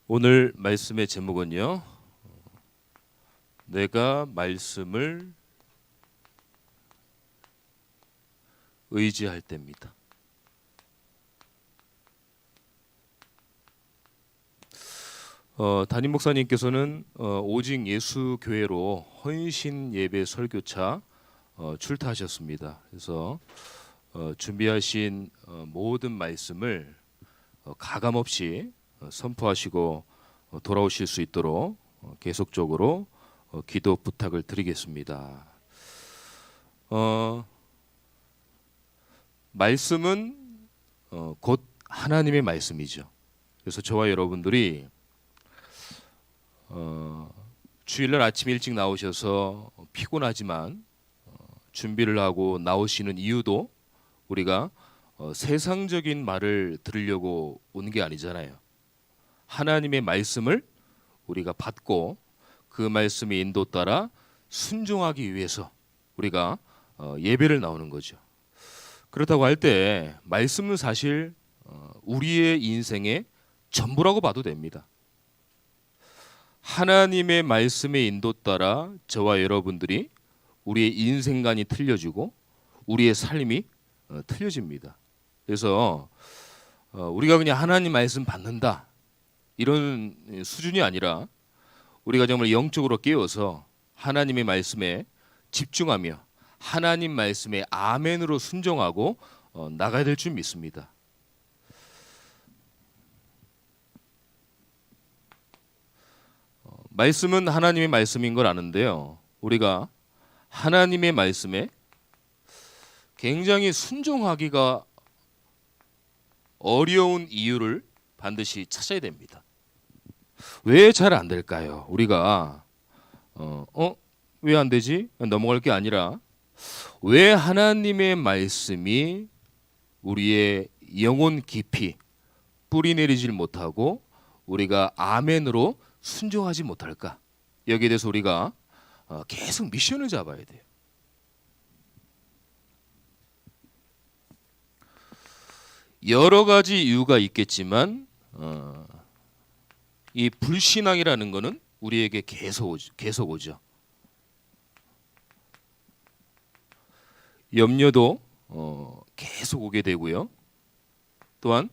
오늘 말씀의 제목은요. 내가 말씀을 의지할 때입니다. 담임 목사님께서는 오직 예수 교회로 헌신 예배 설교차 출타하셨습니다. 그래서 준비하신 모든 말씀을 가감없이 선포하시고 돌아오실 수 있도록 계속적으로 기도 부탁을 드리겠습니다. 말씀은 곧 하나님의 말씀이죠. 그래서 저와 여러분들이 주일날 아침 일찍 나오셔서 피곤하지만 준비를 하고 나오시는 이유도 우리가 세상적인 말을 들으려고 온 게 아니잖아요. 하나님의 말씀을 우리가 받고 그 말씀의 인도 따라 순종하기 위해서 우리가 예배를 나오는 거죠. 그렇다고 할 때 말씀은 사실 우리의 인생의 전부라고 봐도 됩니다. 하나님의 말씀의 인도 따라 저와 여러분들이 우리의 인생관이 틀려지고 우리의 삶이 틀려집니다. 그래서 우리가 그냥 하나님 말씀 받는다 이런 수준이 아니라 우리가 정말 영적으로 깨어서 하나님의 말씀에 집중하며 하나님 말씀에 아멘으로 순종하고 나가야 될 줄 믿습니다. 말씀은 하나님의 말씀인 걸 아는데요. 우리가 하나님의 말씀에 굉장히 순종하기가 어려운 이유를 반드시 찾아야 됩니다. 왜 잘 안 될까요? 우리가 왜 안 되지? 넘어갈 게 아니라 왜 하나님의 말씀이 우리의 영혼 깊이 뿌리 내리질 못하고 우리가 아멘으로 순종하지 못할까? 여기에 대해서 우리가 계속 미션을 잡아야 돼요. 여러 가지 이유가 있겠지만 이 불신앙이라는 것은 우리에게 계속 오죠. 염려도 계속 오게 되고요. 또한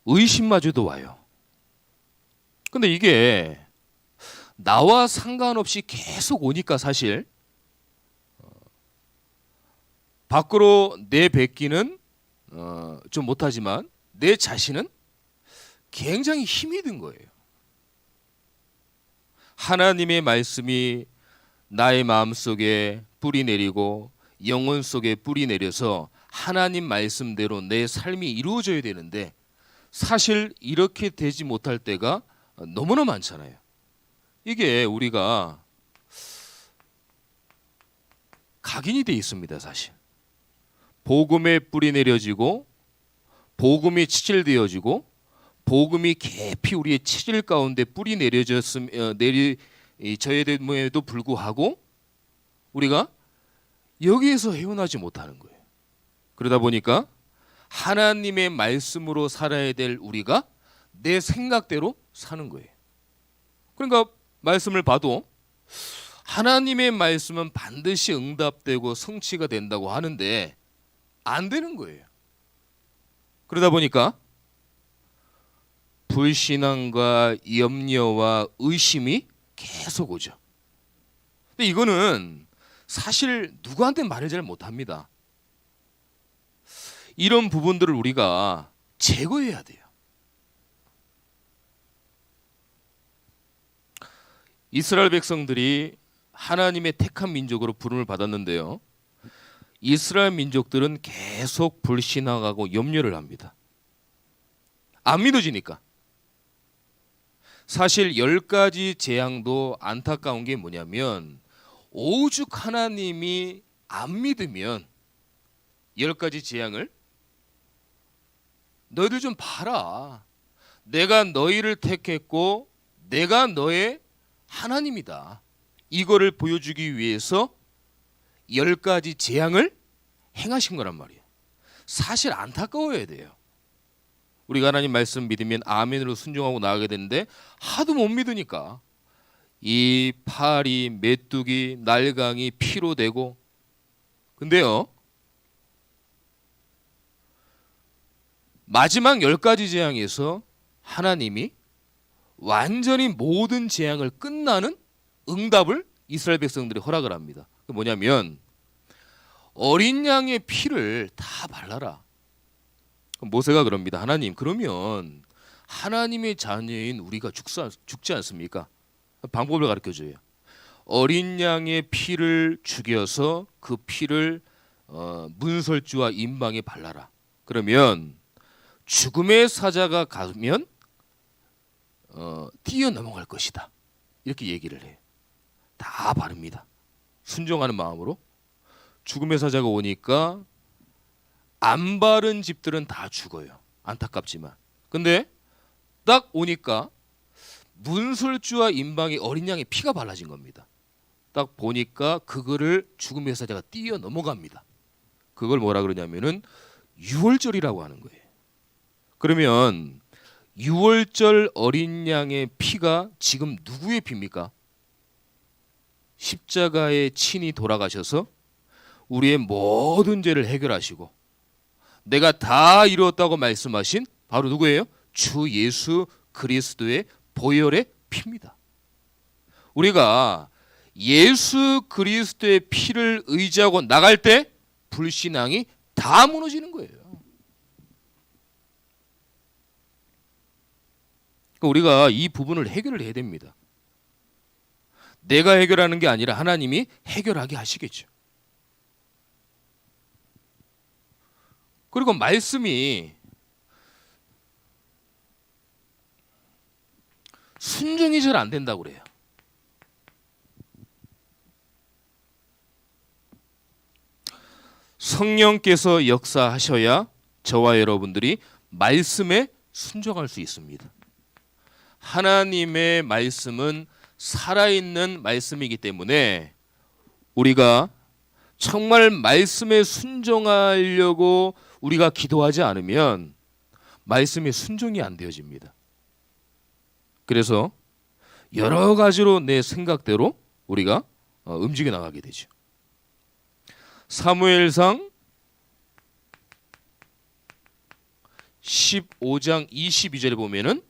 의심마저도 와요. 근데 이게 나와 상관없이 계속 오니까 사실 밖으로 내뱉기는 좀 못하지만 내 자신은 굉장히 힘이 든 거예요. 하나님의 말씀이 나의 마음속에 뿌리 내리고 영혼 속에 뿌리 내려서 하나님 말씀대로 내 삶이 이루어져야 되는데 사실 이렇게 되지 못할 때가 너무나 많잖아요. 이게 우리가 각인이 돼 있습니다. 사실 복음에 뿌리 내려지고 복음이 치질되어지고 복음이 깊이 우리의 치질 가운데 뿌리 내려졌음에도 불구하고 우리가 여기에서 헤어나지 못하는 거예요. 그러다 보니까 하나님의 말씀으로 살아야 될 우리가 내 생각대로 사는 거예요. 그러니까 말씀을 봐도 하나님의 말씀은 반드시 응답되고 성취가 된다고 하는데 안 되는 거예요. 그러다 보니까 불신앙과 염려와 의심이 계속 오죠. 근데 이거는 사실 누구한테 말을 잘 못합니다. 이런 부분들을 우리가 제거해야 돼요. 이스라엘 백성들이 하나님의 택한 민족으로 부름을 받았는데요. 이스라엘 민족들은 계속 불신앙하고 염려를 합니다. 안 믿어지니까. 사실 10가지 재앙도 안타까운 게 뭐냐면 오죽 하나님이 안 믿으면 10가지 재앙을 너희들 좀 봐라. 내가 너희를 택했고 내가 너의 하나님이다. 이거를 보여주기 위해서 10가지 재앙을 행하신 거란 말이에요. 사실 안타까워야 돼요. 우리가 하나님 말씀 믿으면 아멘으로 순종하고 나가게 되는데 하도 못 믿으니까 이 파리, 메뚜기, 날강이 피로 되고. 근데요, 마지막 10가지 재앙에서 하나님이 완전히 모든 재앙을 끝나는 응답을 이스라엘 백성들이 허락을 합니다. 그게 뭐냐면 어린 양의 피를 다 발라라. 모세가 그럽니다. 하나님, 그러면 하나님의 자녀인 우리가 죽지 않습니까? 방법을 가르쳐줘요. 어린 양의 피를 죽여서 그 피를 문설주와 임방에 발라라. 그러면 죽음의 사자가 가면 뛰어넘어갈 것이다. 이렇게 얘기를 해요. 다 바릅니다. 순종하는 마음으로. 죽음의 사자가 오니까 안 바른 집들은 다 죽어요. 안타깝지만. 근데 딱 오니까 문설주와 임방이 어린 양의 피가 발라진 겁니다. 딱 보니까 그거를 죽음의 사자가 뛰어넘어갑니다. 그걸 뭐라 그러냐면은 유월절이라고 하는 거예요. 그러면 유월절 어린 양의 피가 지금 누구의 피입니까? 십자가에 친히 돌아가셔서 우리의 모든 죄를 해결하시고 내가 다 이루었다고 말씀하신 바로 누구예요? 주 예수 그리스도의 보혈의 피입니다. 우리가 예수 그리스도의 피를 의지하고 나갈 때 불신앙이 다 무너지는 거예요. 그러니까 우리가 이 부분을 해결을 해야 됩니다. 내가 해결하는 게 아니라 하나님이 해결하게 하시겠죠. 그리고 말씀이 순종이 잘 안 된다고 그래요. 성령께서 역사하셔야 저와 여러분들이 말씀에 순종할 수 있습니다. 하나님의 말씀은 살아있는 말씀이기 때문에 우리가 정말 말씀에 순종하려고 우리가 기도하지 않으면 말씀에 순종이 안 되어집니다. 그래서 여러 가지로 내 생각대로 우리가 움직여 나가게 되죠. 사무엘상 15장 22절에 보면은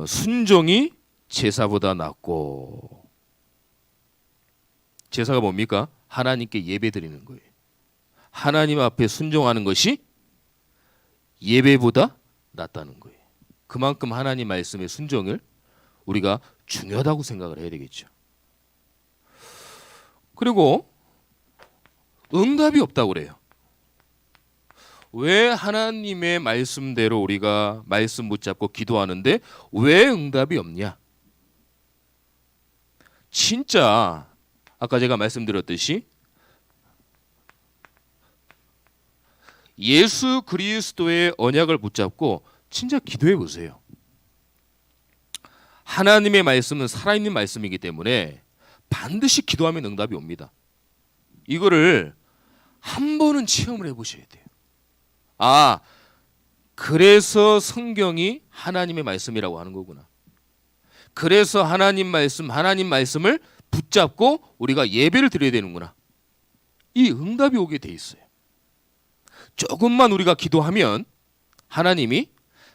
순종이 제사보다 낫고, 제사가 뭡니까? 하나님께 예배 드리는 거예요. 하나님 앞에 순종하는 것이 예배보다 낫다는 거예요. 그만큼 하나님 말씀의 순종을 우리가 중요하다고 생각을 해야 되겠죠. 그리고 응답이 없다고 그래요. 왜 하나님의 말씀대로 우리가 말씀 붙잡고 기도하는데 왜 응답이 없냐? 진짜 아까 제가 말씀드렸듯이 예수 그리스도의 언약을 붙잡고 진짜 기도해 보세요. 하나님의 말씀은 살아있는 말씀이기 때문에 반드시 기도하면 응답이 옵니다. 이거를 한 번은 체험을 해보셔야 돼요. 아, 그래서 성경이 하나님의 말씀이라고 하는 거구나. 그래서 하나님 말씀을 붙잡고 우리가 예배를 드려야 되는구나. 이 응답이 오게 돼 있어요. 조금만 우리가 기도하면 하나님이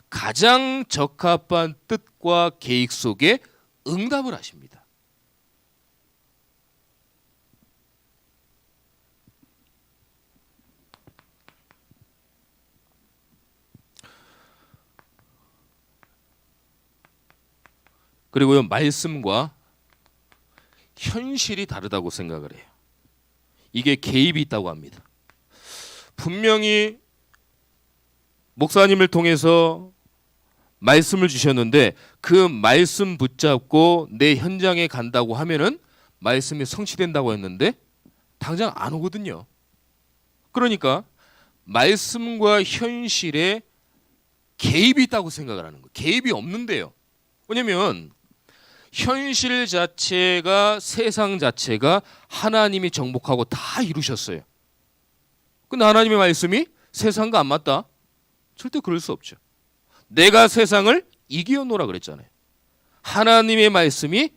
가장 적합한 뜻과 계획 속에 응답을 하십니다. 그리고요, 말씀과 현실이 다르다고 생각을 해요. 이게 개입이 있다고 합니다. 분명히 목사님을 통해서 말씀을 주셨는데 그 말씀 붙잡고 내 현장에 간다고 하면은 말씀이 성취된다고 했는데 당장 안 오거든요. 그러니까 말씀과 현실에 개입이 있다고 생각을 하는 거예요. 개입이 없는데요. 왜냐면 현실 자체가, 세상 자체가 하나님이 정복하고 다 이루셨어요. 근데 하나님의 말씀이 세상과 안 맞다? 절대 그럴 수 없죠. 내가 세상을 이기었노라 그랬잖아요. 하나님의 말씀이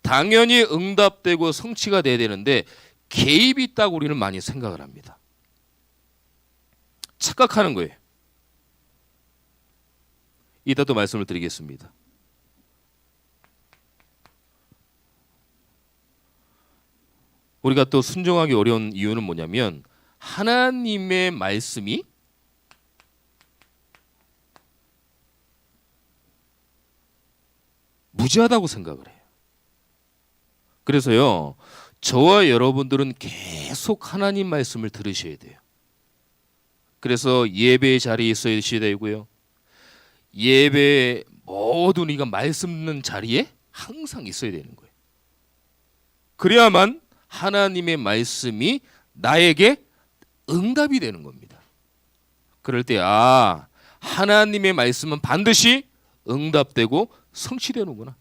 당연히 응답되고 성취가 돼야 되는데 개입이 있다고 우리는 많이 생각을 합니다. 착각하는 거예요. 이따 또 말씀을 드리겠습니다. 우리가 또 순종하기 어려운 이유는 뭐냐면 하나님의 말씀이 무지하다고 생각을 해요. 그래서요, 저와 여러분들은 계속 하나님 말씀을 들으셔야 돼요. 그래서 예배의 자리에 있어야 되고요. 예배 모든 우리가 말씀 듣는 자리에 항상 있어야 되는 거예요. 그래야만 하나님의 말씀이 나에게 응답이 되는 겁니다. 그럴 때 하나님의 말씀은 반드시 응답되고 성취되는구나.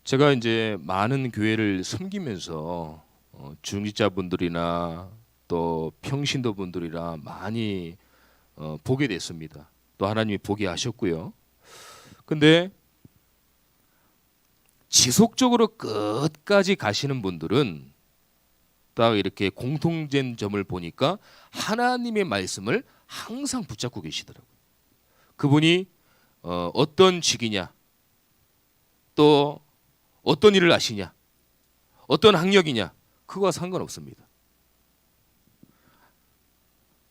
제가 이제 많은 교회를 섬기면서 중직자분들이나 또 평신도분들이나 많이 보게 됐습니다. 또 하나님이 보게 하셨고요. 근데 지속적으로 끝까지 가시는 분들은 딱 이렇게 공통된 점을 보니까 하나님의 말씀을 항상 붙잡고 계시더라고요. 그분이 어떤 직이냐, 또 어떤 일을 아시냐, 어떤 학력이냐, 그거와 상관없습니다.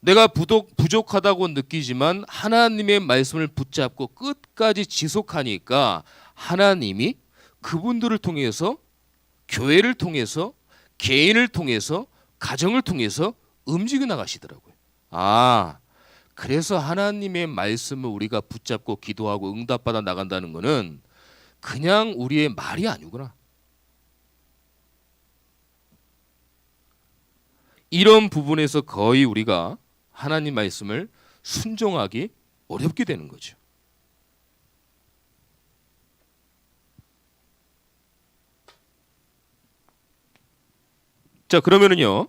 내가 부족하다고 느끼지만 하나님의 말씀을 붙잡고 끝까지 지속하니까 하나님이 그분들을 통해서, 교회를 통해서, 개인을 통해서, 가정을 통해서 움직여 나가시더라고요. 그래서 하나님의 말씀을 우리가 붙잡고 기도하고 응답받아 나간다는 것은 그냥 우리의 말이 아니구나. 이런 부분에서 거의 우리가 하나님 말씀을 순종하기 어렵게 되는 거죠. 자, 그러면은요,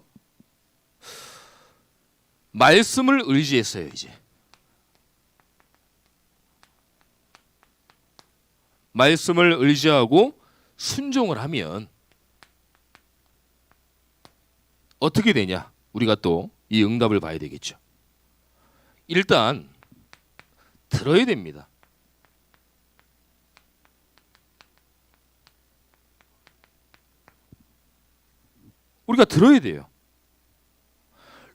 말씀을 의지했어요. 이제 말씀을 의지하고 순종을 하면 어떻게 되냐? 우리가 또 이 응답을 봐야 되겠죠. 일단 들어야 됩니다. 우리가 들어야 돼요.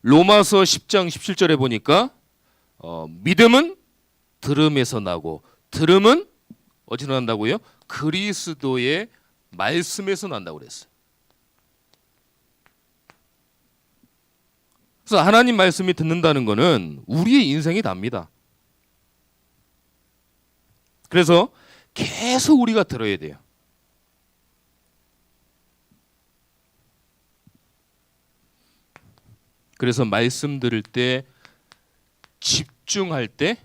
로마서 10장 17절에 보니까 믿음은 들음에서 나고 들음은 어디서 난다고요? 그리스도의 말씀에서 난다고 그랬어요. 그래서 하나님 말씀이 듣는다는 것은 우리의 인생이 답니다. 그래서 계속 우리가 들어야 돼요. 그래서 말씀 들을 때 집중할 때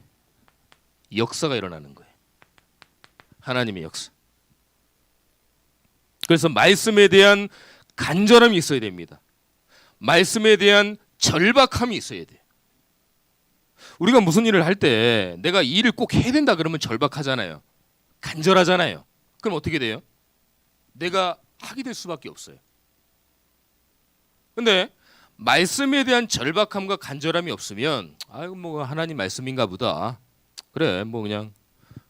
역사가 일어나는 거예요. 하나님의 역사. 그래서 말씀에 대한 간절함이 있어야 됩니다. 말씀에 대한 절박함이 있어야 돼요. 우리가 무슨 일을 할 때 내가 이 일을 꼭 해야 된다 그러면 절박하잖아요. 간절하잖아요. 그럼 어떻게 돼요? 내가 하게 될 수밖에 없어요. 근데 말씀에 대한 절박함과 간절함이 없으면 뭐 하나님 말씀인가 보다. 그래 뭐 그냥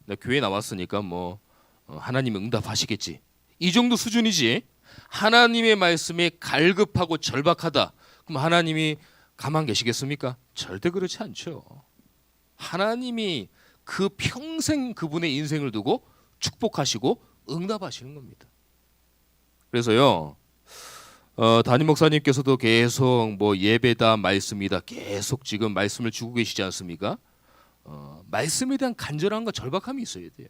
나 교회 나왔으니까 뭐 하나님 응답하시겠지. 이 정도 수준이지. 하나님의 말씀에 갈급하고 절박하다. 그럼 하나님이 가만 계시겠습니까? 절대 그렇지 않죠. 하나님이 그 평생 그분의 인생을 두고 축복하시고 응답하시는 겁니다. 그래서요. 담임 목사님께서도 계속 뭐 예배다 말씀이다 계속 지금 말씀을 주고 계시지 않습니까? 말씀에 대한 간절함과 절박함이 있어야 돼요.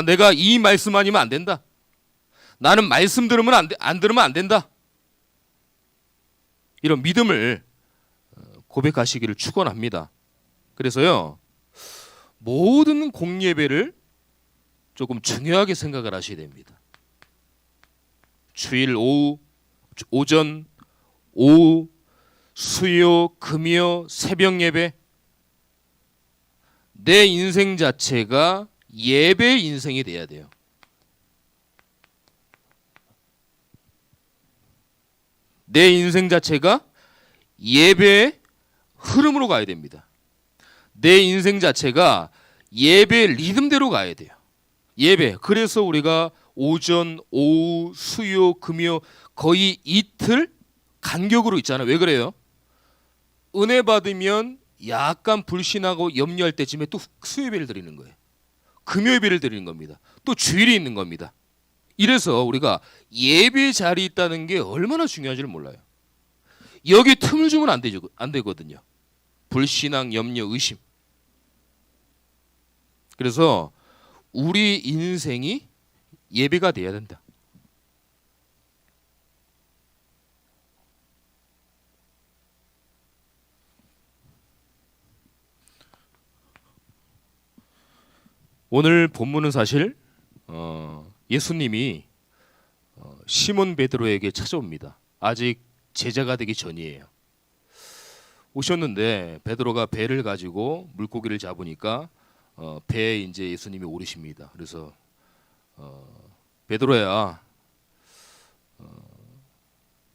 내가 이 말씀 아니면 안 된다. 나는 말씀 들으면 안 들으면 안 된다. 이런 믿음을 고백하시기를 축원합니다. 그래서요. 모든 공예배를 조금 중요하게 생각을 하셔야 됩니다. 주일 오후, 오전, 오후 수요, 금요, 새벽 예배. 내 인생 자체가 예배 인생이 돼야 돼요. 내 인생 자체가 예배의 흐름으로 가야 됩니다. 내 인생 자체가 예배 리듬대로 가야 돼요. 예배. 그래서 우리가 오전, 오후, 수요, 금요 거의 이틀 간격으로 있잖아요. 왜 그래요? 은혜 받으면 약간 불신하고 염려할 때쯤에 또 수요예배를 드리는 거예요. 금요예배를 드리는 겁니다. 또 주일이 있는 겁니다. 이래서 우리가 예배 자리에 있다는 게 얼마나 중요한지를 몰라요. 여기 틈을 주면 안 되거든요. 불신앙, 염려, 의심. 그래서 우리 인생이 예배가 돼야 된다. 오늘 본문은 사실 예수님이 시몬 베드로에게 찾아옵니다. 아직 제자가 되기 전이에요. 오셨는데 베드로가 배를 가지고 물고기를 잡으니까 배에 이제 예수님이 오르십니다. 그래서 베드로야,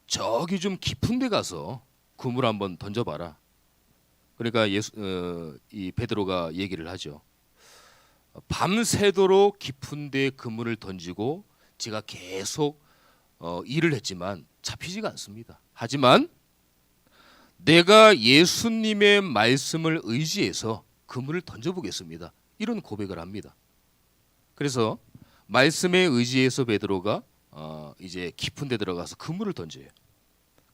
저기 좀 깊은 데 가서 그물 한번 던져봐라. 그러니까 이 베드로가 얘기를 하죠. 밤새도록 깊은 데 그물을 던지고 제가 계속 일을 했지만 잡히지가 않습니다. 하지만 내가 예수님의 말씀을 의지해서 그물을 던져보겠습니다. 이런 고백을 합니다. 그래서 말씀에 의지해서 베드로가 이제 깊은 데 들어가서 그물을 던져요.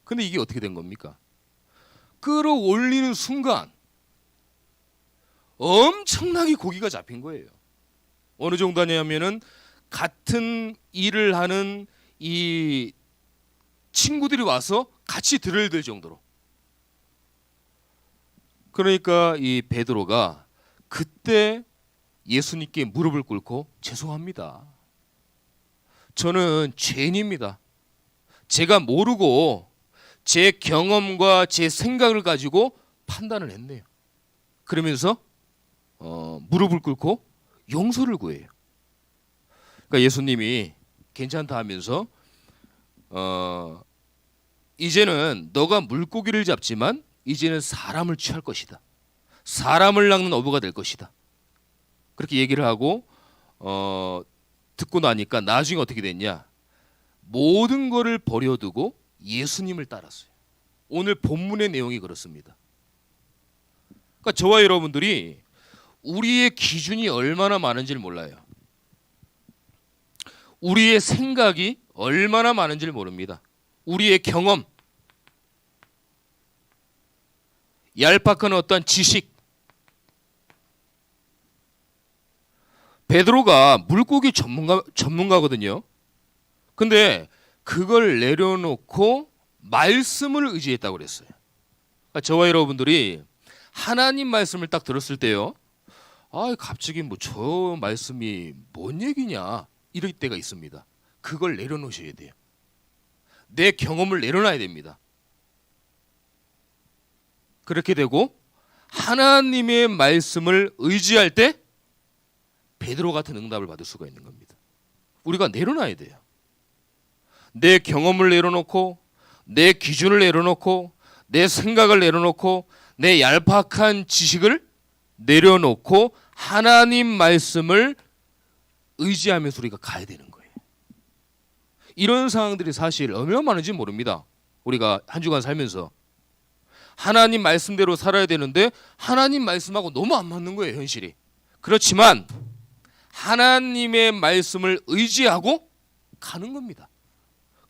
근데 이게 어떻게 된 겁니까? 끌어올리는 순간 엄청나게 고기가 잡힌 거예요. 어느 정도 하냐면은 같은 일을 하는 이 친구들이 와서 같이 들을 정도로. 그러니까 이 베드로가 그때 예수님께 무릎을 꿇고 죄송합니다. 저는 죄인입니다. 제가 모르고 제 경험과 제 생각을 가지고 판단을 했네요. 그러면서 무릎을 꿇고 용서를 구해요. 그러니까 예수님이 괜찮다 하면서 이제는 너가 물고기를 잡지만 이제는 사람을 취할 것이다. 사람을 낚는 어부가 될 것이다. 그렇게 얘기를 하고 듣고 나니까 나중에 어떻게 됐냐? 모든 것을 버려두고 예수님을 따랐어요. 오늘 본문의 내용이 그렇습니다. 그러니까 저와 여러분들이 우리의 기준이 얼마나 많은지를 몰라요. 우리의 생각이 얼마나 많은지를 모릅니다. 우리의 경험, 얄팍한 어떤 지식. 베드로가 물고기 전문가거든요. 근데 그걸 내려놓고 말씀을 의지했다고 그랬어요. 그러니까 저와 여러분들이 하나님 말씀을 딱 들었을 때요. 갑자기 뭐 저 말씀이 뭔 얘기냐 이럴 때가 있습니다. 그걸 내려놓으셔야 돼요. 내 경험을 내려놔야 됩니다. 그렇게 되고 하나님의 말씀을 의지할 때 베드로 같은 응답을 받을 수가 있는 겁니다. 우리가 내려놔야 돼요. 내 경험을 내려놓고 내 기준을 내려놓고 내 생각을 내려놓고 내 얄팍한 지식을 내려놓고 하나님 말씀을 의지하면서 우리가 가야 되는 거예요. 이런 상황들이 사실 얼마나 많은지 모릅니다. 우리가 한 주간 살면서 하나님 말씀대로 살아야 되는데 하나님 말씀하고 너무 안 맞는 거예요, 현실이. 그렇지만 하나님의 말씀을 의지하고 가는 겁니다.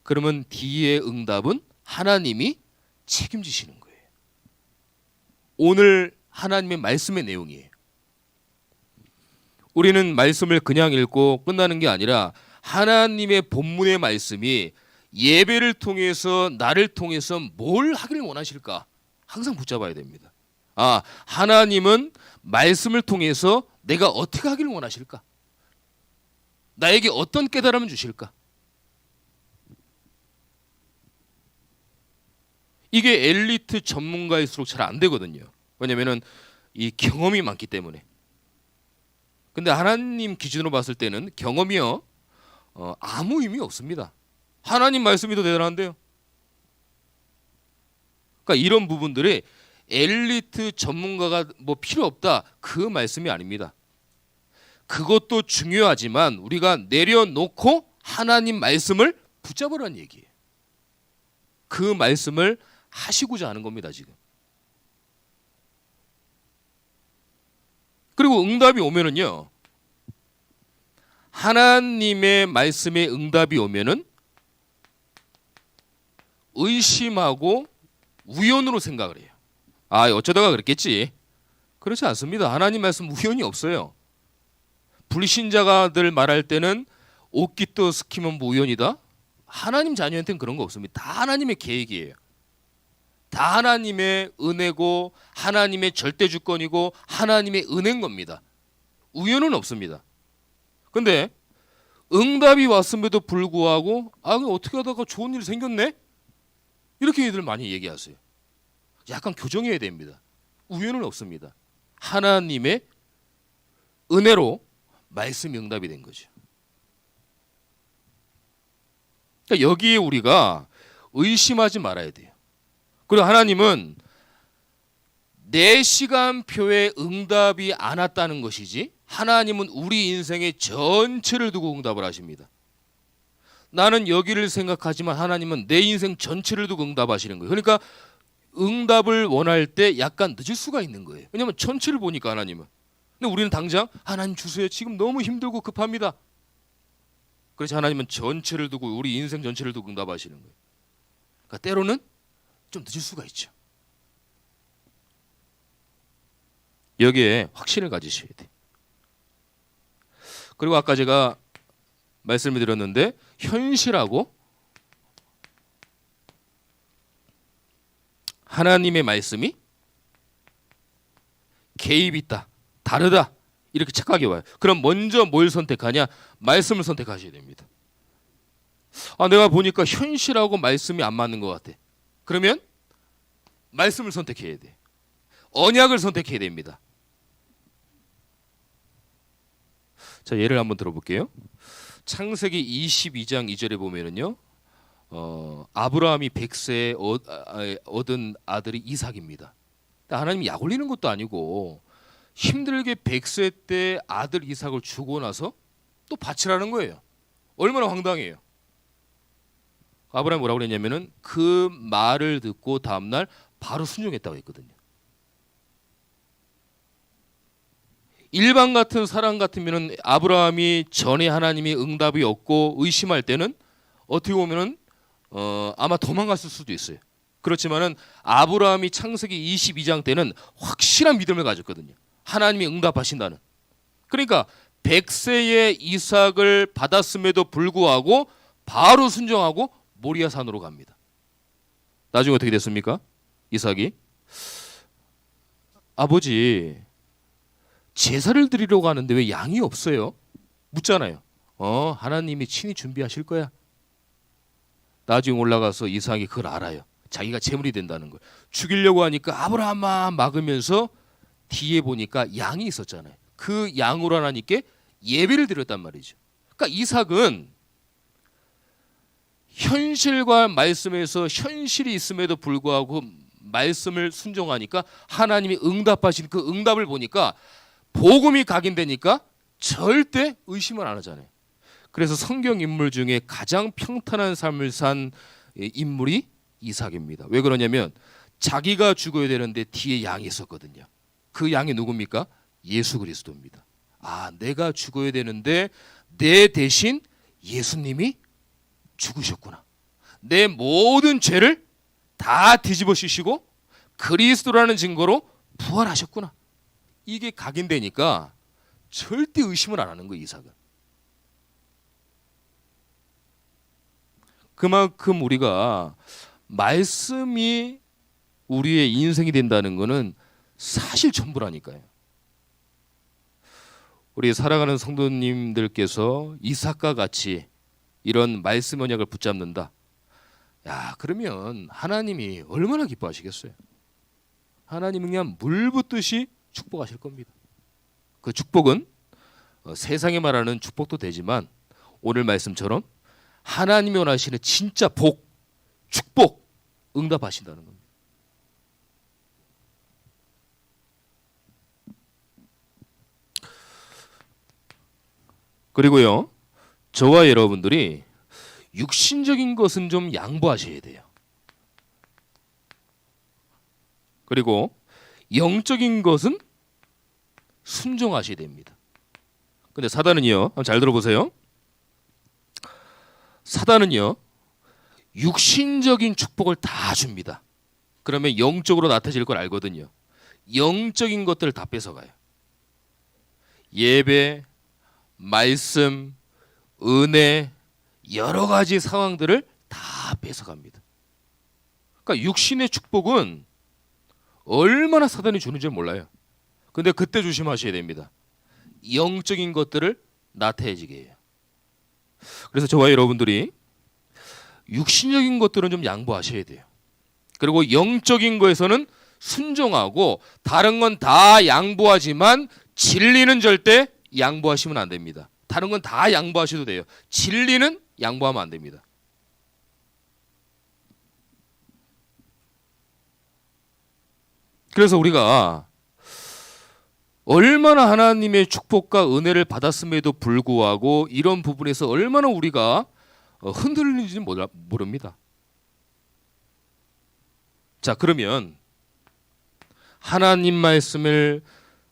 그러면 뒤의 응답은 하나님이 책임지시는 거예요. 오늘 하나님의 말씀의 내용이에요. 우리는 말씀을 그냥 읽고 끝나는 게 아니라 하나님의 본문의 말씀이 예배를 통해서 나를 통해서 뭘 하기를 원하실까 항상 붙잡아야 됩니다. 하나님은 말씀을 통해서 내가 어떻게 하기를 원하실까? 나에게 어떤 깨달음을 주실까? 이게 엘리트 전문가일수록 잘 안 되거든요. 왜냐면은 이 경험이 많기 때문에. 근데 하나님 기준으로 봤을 때는 경험이요 아무 의미 없습니다. 하나님 말씀이 더 대단한데요. 그러니까 이런 부분들이 엘리트 전문가가 뭐 필요 없다 그 말씀이 아닙니다. 그것도 중요하지만 우리가 내려놓고 하나님 말씀을 붙잡으라는 얘기예요. 그 말씀을 하시고자 하는 겁니다 지금. 그리고 응답이 오면은요, 하나님의 말씀에 응답이 오면은 의심하고 우연으로 생각을 해요. 아, 어쩌다가 그랬겠지. 그렇지 않습니다. 하나님 말씀 우연이 없어요. 불신자가들 말할 때는 옷깃도 스키면 뭐 우연이다. 하나님 자녀한테는 그런 거 없습니다. 다 하나님의 계획이에요. 다 하나님의 은혜고 하나님의 절대 주권이고 하나님의 은혜인 겁니다. 우연은 없습니다. 근데 응답이 왔음에도 불구하고 어떻게 하다가 좋은 일이 생겼네? 이렇게 애들 많이 얘기하세요. 약간 교정해야 됩니다. 우연은 없습니다. 하나님의 은혜로 말씀이 응답이 된 거죠. 그러니까 여기에 우리가 의심하지 말아야 돼요. 그리고 하나님은 내 시간표에 응답이 안 왔다는 것이지 하나님은 우리 인생의 전체를 두고 응답을 하십니다. 나는 여기를 생각하지만 하나님은 내 인생 전체를 두고 응답하시는 거예요. 그러니까 응답을 원할 때 약간 늦을 수가 있는 거예요. 왜냐하면 전체를 보니까 하나님은. 근데 우리는 당장 하나님 주세요. 지금 너무 힘들고 급합니다. 그래서 하나님은 전체를 두고 우리 인생 전체를 두고 응답하시는 거예요. 그러니까 때로는 좀 늦을 수가 있죠. 여기에 확신을 가지셔야 돼. 그리고 아까 제가 말씀을 드렸는데 현실하고 하나님의 말씀이 개입이 있다, 다르다 이렇게 착각이 와요. 그럼 먼저 뭘 선택하냐? 말씀을 선택하셔야 됩니다. 내가 보니까 현실하고 말씀이 안 맞는 것 같아. 그러면 말씀을 선택해야 돼. 언약을 선택해야 됩니다. 자, 예를 한번 들어볼게요. 창세기 22장 2절에 보면은요, 아브라함이 100세에 얻은 아들이 이삭입니다. 하나님이 약 올리는 것도 아니고 힘들게 100세 때 아들 이삭을 주고 나서 또 바치라는 거예요. 얼마나 황당해요. 아브라함이 뭐라고 그랬냐면은 그 말을 듣고 다음날 바로 순종했다고 했거든요. 일반 같은 사람 같으면은 아브라함이 전에 하나님이 응답이 없고 의심할 때는 어떻게 보면은 아마 도망갔을 수도 있어요. 그렇지만은 아브라함이 창세기 22장 때는 확실한 믿음을 가졌거든요. 하나님이 응답하신다는. 그러니까 100세의 이삭을 받았음에도 불구하고 바로 순종하고 모리아 산으로 갑니다. 나중에 어떻게 됐습니까? 이삭이 아버지 제사를 드리러 가는데 왜 양이 없어요? 묻잖아요. 하나님이 친히 준비하실 거야. 나중에 올라가서 이삭이 그걸 알아요. 자기가 제물이 된다는 걸. 죽이려고 하니까 아브라함만 막으면서 뒤에 보니까 양이 있었잖아요. 그 양으로 하나님께 예배를 드렸단 말이죠. 그러니까 이삭은 현실과 말씀에서 현실이 있음에도 불구하고 말씀을 순종하니까 하나님이 응답하신 그 응답을 보니까 복음이 각인되니까 절대 의심을 안 하잖아요. 그래서 성경 인물 중에 가장 평탄한 삶을 산 인물이 이삭입니다. 왜 그러냐면 자기가 죽어야 되는데 뒤에 양이 있었거든요. 그 양이 누굽니까? 예수 그리스도입니다. 내가 죽어야 되는데 내 대신 예수님이 죽으셨구나. 내 모든 죄를 다 뒤집어 씌시고 그리스도라는 증거로 부활하셨구나. 이게 각인되니까 절대 의심을 안 하는 거예요, 이삭은. 그만큼 우리가 말씀이 우리의 인생이 된다는 것은 사실 전부라니까요. 우리 살아가는 성도님들께서 이삭과 같이 이런 말씀 언약을 붙잡는다. 야, 그러면 하나님이 얼마나 기뻐하시겠어요? 하나님은 그냥 물 붓듯이 축복하실 겁니다. 그 축복은 세상에 말하는 축복도 되지만 오늘 말씀처럼 하나님이 원하시는 진짜 복, 축복 응답하신다는 겁니다. 그리고요, 저와 여러분들이 육신적인 것은 좀 양보하셔야 돼요. 그리고 영적인 것은 순종하셔야 됩니다. 근데 사단은요, 한번 잘 들어보세요. 사단은요, 육신적인 축복을 다 줍니다. 그러면 영적으로 나타질 걸 알거든요. 영적인 것들을 다 뺏어가요. 예배, 말씀, 은혜, 여러 가지 상황들을 다 뺏어갑니다. 그러니까 육신의 축복은 얼마나 사단이 주는지 몰라요. 근데 그때 조심하셔야 됩니다. 영적인 것들을 나태해지게 해요. 그래서 저와 여러분들이 육신적인 것들은 좀 양보하셔야 돼요. 그리고 영적인 거에서는 순종하고 다른 건 다 양보하지만 진리는 절대 양보하시면 안 됩니다. 다른 건 다 양보하셔도 돼요. 진리는 양보하면 안 됩니다. 그래서 우리가 얼마나 하나님의 축복과 은혜를 받았음에도 불구하고 이런 부분에서 얼마나 우리가 흔들리는지 모릅니다. 자, 그러면 하나님 말씀을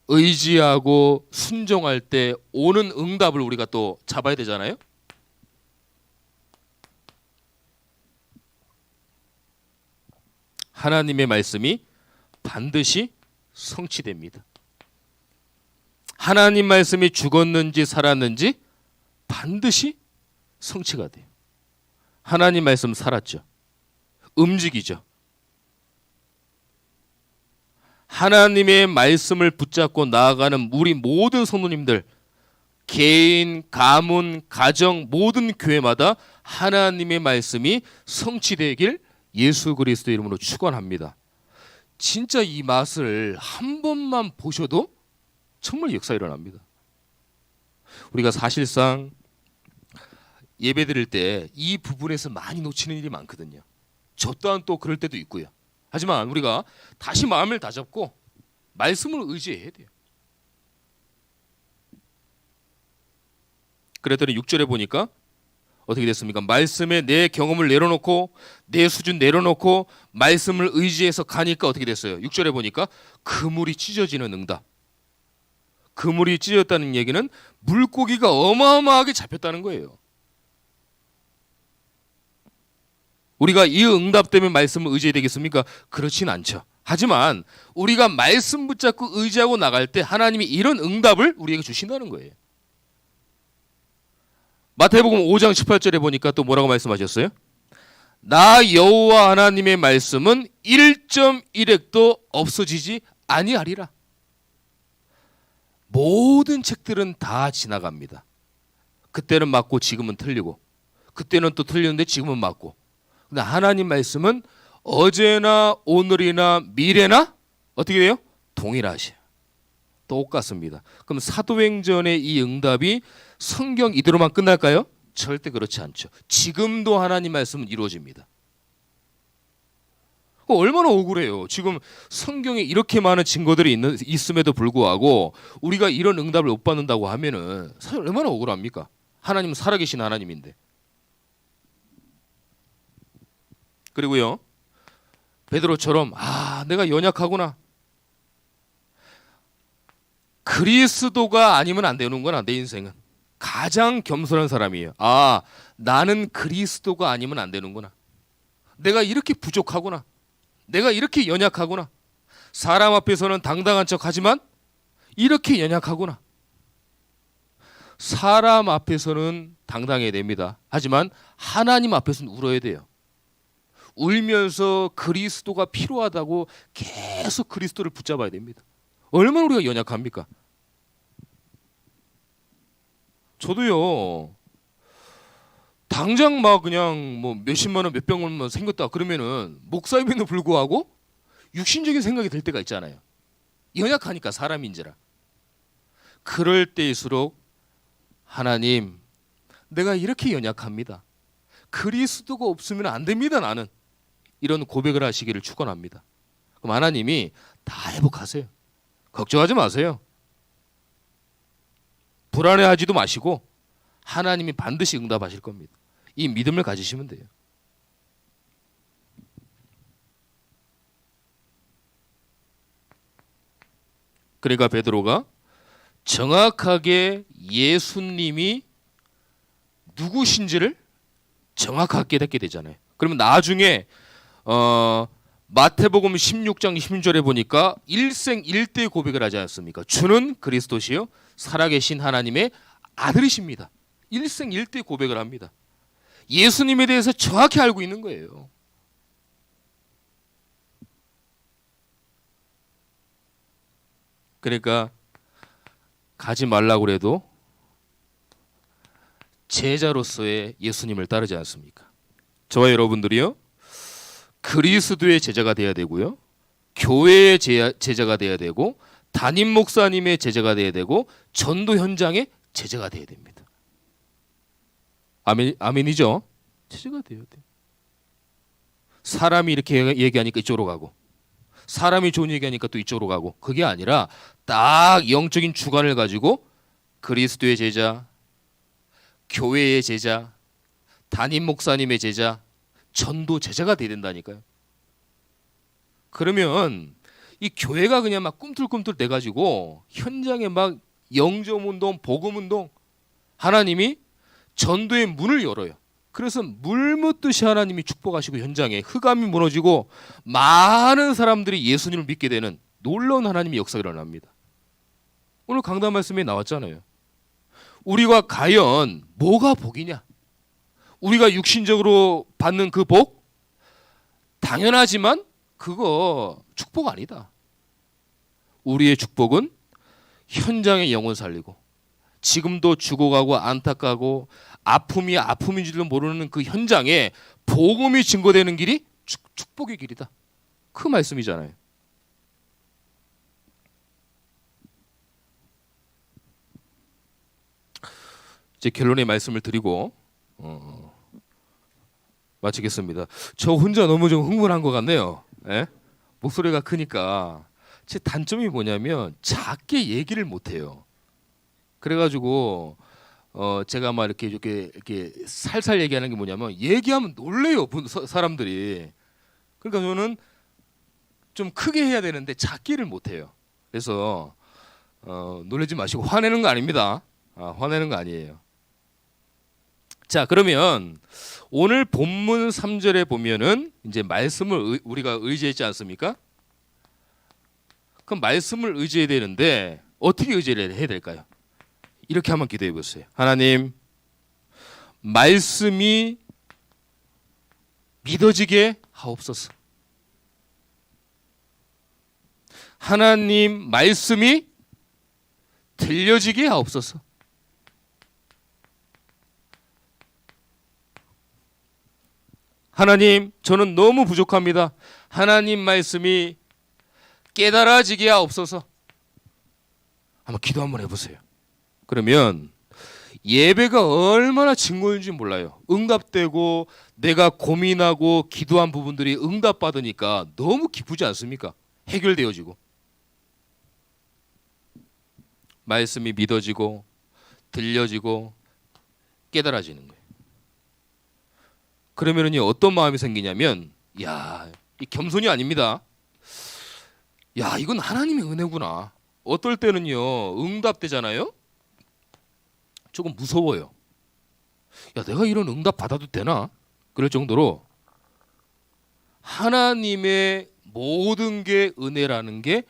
의지하고 순종할 때 오는 응답을 우리가 또 잡아야 되잖아요. 하나님의 말씀이 반드시 성취됩니다. 하나님 말씀이 죽었는지 살았는지 반드시 성취가 돼요. 하나님 말씀 살았죠. 움직이죠. 하나님의 말씀을 붙잡고 나아가는 우리 모든 성도님들, 개인, 가문, 가정, 모든 교회마다 하나님의 말씀이 성취되길 예수 그리스도 이름으로 축원합니다. 진짜 이 맛을 한 번만 보셔도 정말 역사 일어납니다. 우리가 사실상 예배 드릴 때 이 부분에서 많이 놓치는 일이 많거든요. 저 또한 또 그럴 때도 있고요. 하지만 우리가 다시 마음을 다잡고 말씀을 의지해야 돼요. 그랬더니 6절에 보니까 어떻게 됐습니까? 말씀에 내 경험을 내려놓고 내 수준 내려놓고 말씀을 의지해서 가니까 어떻게 됐어요? 6절에 보니까 그물이 찢어지는 응답. 그물이 찢어졌다는 얘기는 물고기가 어마어마하게 잡혔다는 거예요. 우리가 이 응답 때문에 말씀을 의지해야 되겠습니까? 그렇진 않죠. 하지만 우리가 말씀 붙잡고 의지하고 나갈 때 하나님이 이런 응답을 우리에게 주신다는 거예요. 마태복음 5장 18절에 보니까 또 뭐라고 말씀하셨어요? 나 여호와 하나님의 말씀은 1.1획도 없어지지 아니하리라. 모든 책들은 다 지나갑니다. 그때는 맞고 지금은 틀리고, 그때는 또 틀렸는데 지금은 맞고. 근데 하나님 말씀은 어제나 오늘이나 미래나 어떻게 돼요? 동일하셔요. 똑같습니다. 그럼 사도행전의 이 응답이 성경 이대로만 끝날까요? 절대 그렇지 않죠. 지금도 하나님 말씀은 이루어집니다. 얼마나 억울해요. 지금 성경에 이렇게 많은 증거들이 있음에도 불구하고 우리가 이런 응답을 못 받는다고 하면은 사실 얼마나 억울합니까? 하나님은 살아계신 하나님인데. 그리고요, 베드로처럼 내가 연약하구나. 그리스도가 아니면 안 되는구나. 내 인생은 가장 겸손한 사람이에요. 나는 그리스도가 아니면 안 되는구나. 내가 이렇게 부족하구나. 내가 이렇게 연약하구나. 사람 앞에서는 당당한 척하지만 이렇게 연약하구나. 사람 앞에서는 당당해야 됩니다. 하지만 하나님 앞에서는 울어야 돼요. 울면서 그리스도가 필요하다고 계속 그리스도를 붙잡아야 됩니다. 얼마나 우리가 연약합니까? 저도요, 당장 막 그냥 뭐 몇십만 원, 몇백만 원만 생겼다 그러면은 목사임에도 불구하고 육신적인 생각이 들 때가 있잖아요. 연약하니까 사람인지라. 그럴 때일수록 하나님, 내가 이렇게 연약합니다. 그리스도가 없으면 안 됩니다, 나는. 이런 고백을 하시기를 축원합니다. 그럼 하나님이 다 회복하세요. 걱정하지 마세요. 불안해하지도 마시고 하나님이 반드시 응답하실 겁니다. 이 믿음을 가지시면 돼요. 그러니까 베드로가 정확하게 예수님이 누구신지를 정확하게 깨닫게 되잖아요. 그러면 나중에 마태복음 16장 16절에 보니까 일생일대 고백을 하지 않습니까? 주는 그리스도시요 살아계신 하나님의 아들이십니다. 일생일대 고백을 합니다. 예수님에 대해서 정확히 알고 있는 거예요. 그러니까 가지 말라고 그래도 제자로서의 예수님을 따르지 않습니까? 저와 여러분들이요, 그리스도의 제자가 돼야 되고요, 교회의 제자가 돼야 되고, 담임 목사님의 제자가 돼야 되고, 전도 현장의 제자가 돼야 됩니다. 아멘이죠? 제자가 돼야 돼. 사람이 이렇게 얘기하니까 이쪽으로 가고, 사람이 좋은 얘기하니까 또 이쪽으로 가고, 그게 아니라 딱 영적인 주관을 가지고 그리스도의 제자, 교회의 제자, 담임 목사님의 제자, 전도 제자가 돼야 된다니까요. 그러면 이 교회가 그냥 막 꿈틀꿈틀 돼가지고 현장에 막 영점운동, 복음운동, 하나님이 전도의 문을 열어요. 그래서 물 묻듯이 하나님이 축복하시고 현장에 흑암이 무너지고 많은 사람들이 예수님을 믿게 되는 놀라운 하나님의 역사가 일어납니다. 오늘 강단 말씀에 나왔잖아요. 우리가 과연 뭐가 복이냐? 우리가 육신적으로 받는 그 복? 당연하지만 그거 축복 아니다. 우리의 축복은 현장의 영혼 살리고 지금도 죽어가고 안타까고 아픔이 아픔인지도 모르는 그 현장에 복음이 증거되는 길이 축복의 길이다. 그 말씀이잖아요. 이제 결론의 말씀을 드리고 마치겠습니다. 저 혼자 너무 좀 흥분한 것 같네요. 예? 목소리가 크니까. 제 단점이 뭐냐면 작게 얘기를 못해요. 그래가지고 제가 막 이렇게 살살 얘기하는 게 뭐냐면 얘기하면 놀래요 사람들이. 그러니까 저는 좀 크게 해야 되는데 작게를 못해요. 그래서 놀라지 마시고 화내는 거 아닙니다. 화내는 거 아니에요. 자, 그러면 오늘 본문 3절에 보면은 이제 말씀을 우리가 의지했지 않습니까? 그럼 말씀을 의지해야 되는데 어떻게 의지를 해야 될까요? 이렇게 한번 기도해 보세요. 하나님, 말씀이 믿어지게 하옵소서. 하나님, 말씀이 들려지게 하옵소서. 하나님, 저는 너무 부족합니다. 하나님 말씀이 깨달아지게 하옵소서. 한번 기도 한번 해보세요. 그러면 예배가 얼마나 증거인지 몰라요. 응답되고 내가 고민하고 기도한 부분들이 응답받으니까 너무 기쁘지 않습니까? 해결되어지고 말씀이 믿어지고 들려지고 깨달아지는 거예요. 그러면은요, 어떤 마음이 생기냐면, 야, 이 겸손이 아닙니다. 야, 이건 하나님의 은혜구나. 어떨 때는요, 응답되잖아요. 조금 무서워요. 야, 내가 이런 응답 받아도 되나? 그럴 정도로 하나님의 모든 게 은혜라는 게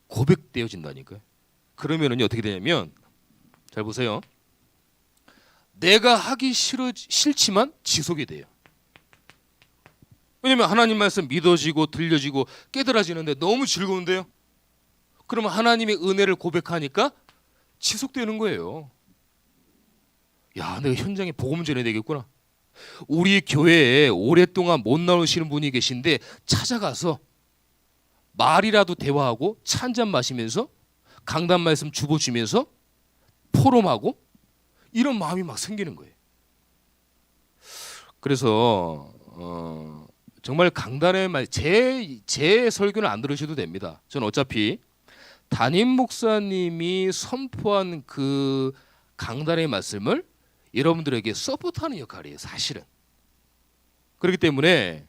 고백되어진다니까요. 그러면은요, 어떻게 되냐면, 잘 보세요. 내가 하기 싫지만 지속이 돼요. 왜냐면 하나님 말씀 믿어지고 들려지고 깨달아지는데 너무 즐거운데요. 그러면 하나님의 은혜를 고백하니까 지속되는 거예요. 야, 내가 현장에 복음 전해야 되겠구나. 우리 교회에 오랫동안 못 나오시는 분이 계신데 찾아가서 말이라도 대화하고 차 한잔 마시면서 강단 말씀 주보주면서 포럼하고 이런 마음이 막 생기는 거예요. 그래서 정말 강단의 말, 제 설교는 안 들으셔도 됩니다. 저는 어차피 담임 목사님이 선포한 그 강단의 말씀을 여러분들에게 서포트하는 역할이에요, 사실은. 그렇기 때문에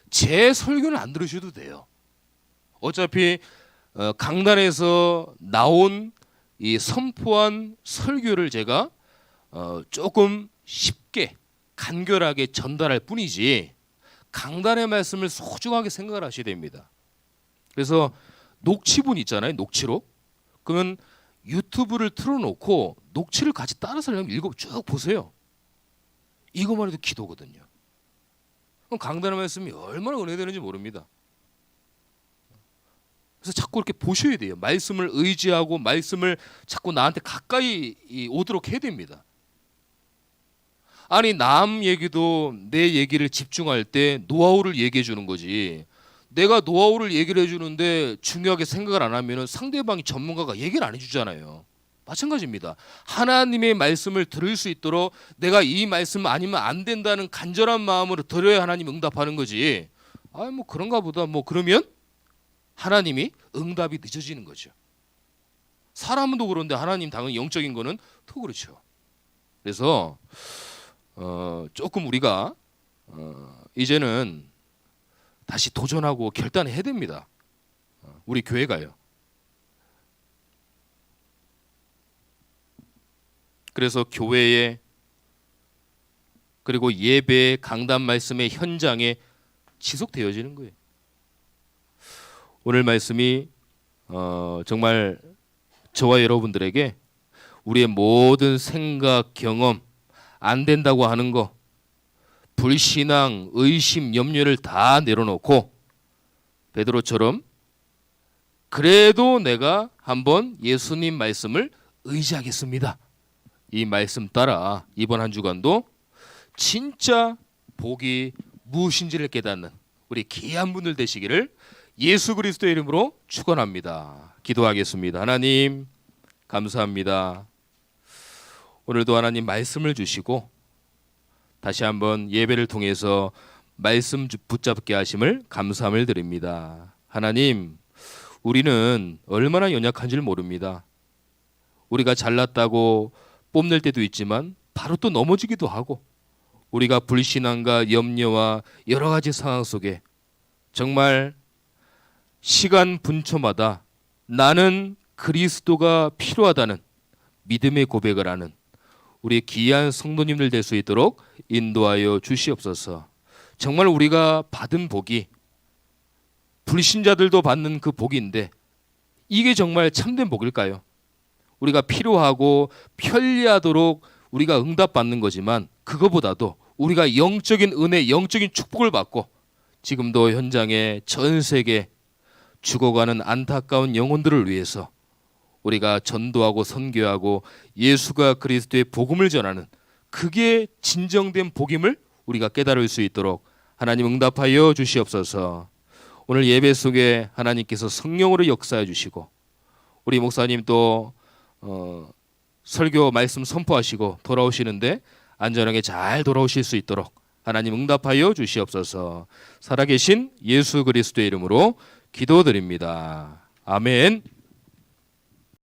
제 설교는 안 들으셔도 돼요. 어차피 강단에서 나온 이 선포한 설교를 제가 조금 쉽게 간결하게 전달할 뿐이지 강단의 말씀을 소중하게 생각을 하셔야 됩니다. 그래서 녹취본 있잖아요, 녹취록. 그러면 유튜브를 틀어놓고 녹취를 같이 따라서 읽어 쭉 보세요. 이것만 해도 기도거든요. 그럼 강단의 말씀이 얼마나 은혜되는지 모릅니다. 그래서 자꾸 이렇게 보셔야 돼요. 말씀을 의지하고 말씀을 자꾸 나한테 가까이 오도록 해야 됩니다. 아니 남 얘기도 내 얘기를 집중할 때 노하우를 얘기해 주는 거지. 내가 노하우를 얘기를 해주는데 중요하게 생각을 안 하면 상대방이 전문가가 얘기를 안 해주잖아요. 마찬가지입니다. 하나님의 말씀을 들을 수 있도록 내가 이 말씀 아니면 안 된다는 간절한 마음으로 들어야 하나님 응답하는 거지. 뭐 그런가 보다. 그러면 하나님이 응답이 늦어지는 거죠. 사람도 그런데 하나님 당연히 영적인 거는 더 그렇죠. 그래서 조금 우리가 이제는 다시 도전하고 결단해야 됩니다. 우리 교회가요. 그래서 교회에 그리고 예배 강단 말씀의 현장에 지속되어지는 거예요. 오늘 말씀이 정말 저와 여러분들에게 우리의 모든 생각, 경험 안 된다고 하는 거 불신앙, 의심, 염려를 다 내려놓고 베드로처럼 그래도 내가 한번 예수님 말씀을 의지하겠습니다. 이 말씀 따라 이번 한 주간도 진짜 복이 무엇인지를 깨닫는 우리 귀한 분들 되시기를 예수 그리스도의 이름으로 축원합니다. 기도하겠습니다. 하나님 감사합니다. 오늘도 하나님 말씀을 주시고 다시 한번 예배를 통해서 말씀 붙잡게 하심을 감사함을 드립니다. 하나님, 우리는 얼마나 연약한 줄 모릅니다. 우리가 잘났다고 뽐낼 때도 있지만 바로 또 넘어지기도 하고 우리가 불신앙과 염려와 여러 가지 상황 속에 정말 시간 분초마다 나는 그리스도가 필요하다는 믿음의 고백을 하는 우리 귀한 성도님들 될 수 있도록 인도하여 주시옵소서. 정말 우리가 받은 복이 불신자들도 받는 그 복인데 이게 정말 참된 복일까요? 우리가 필요하고 편리하도록 우리가 응답받는 거지만 그거보다도 우리가 영적인 은혜, 영적인 축복을 받고 지금도 현장에 전 세계 죽어가는 안타까운 영혼들을 위해서 우리가 전도하고 선교하고 예수가 그리스도의 복음을 전하는 그게 진정된 복임을 우리가 깨달을 수 있도록 하나님 응답하여 주시옵소서. 오늘 예배 속에 하나님께서 성령으로 역사해 주시고 우리 목사님 또 설교 말씀 선포하시고 돌아오시는데 안전하게 잘 돌아오실 수 있도록 하나님 응답하여 주시옵소서. 살아계신 예수 그리스도의 이름으로 기도드립니다. 아멘.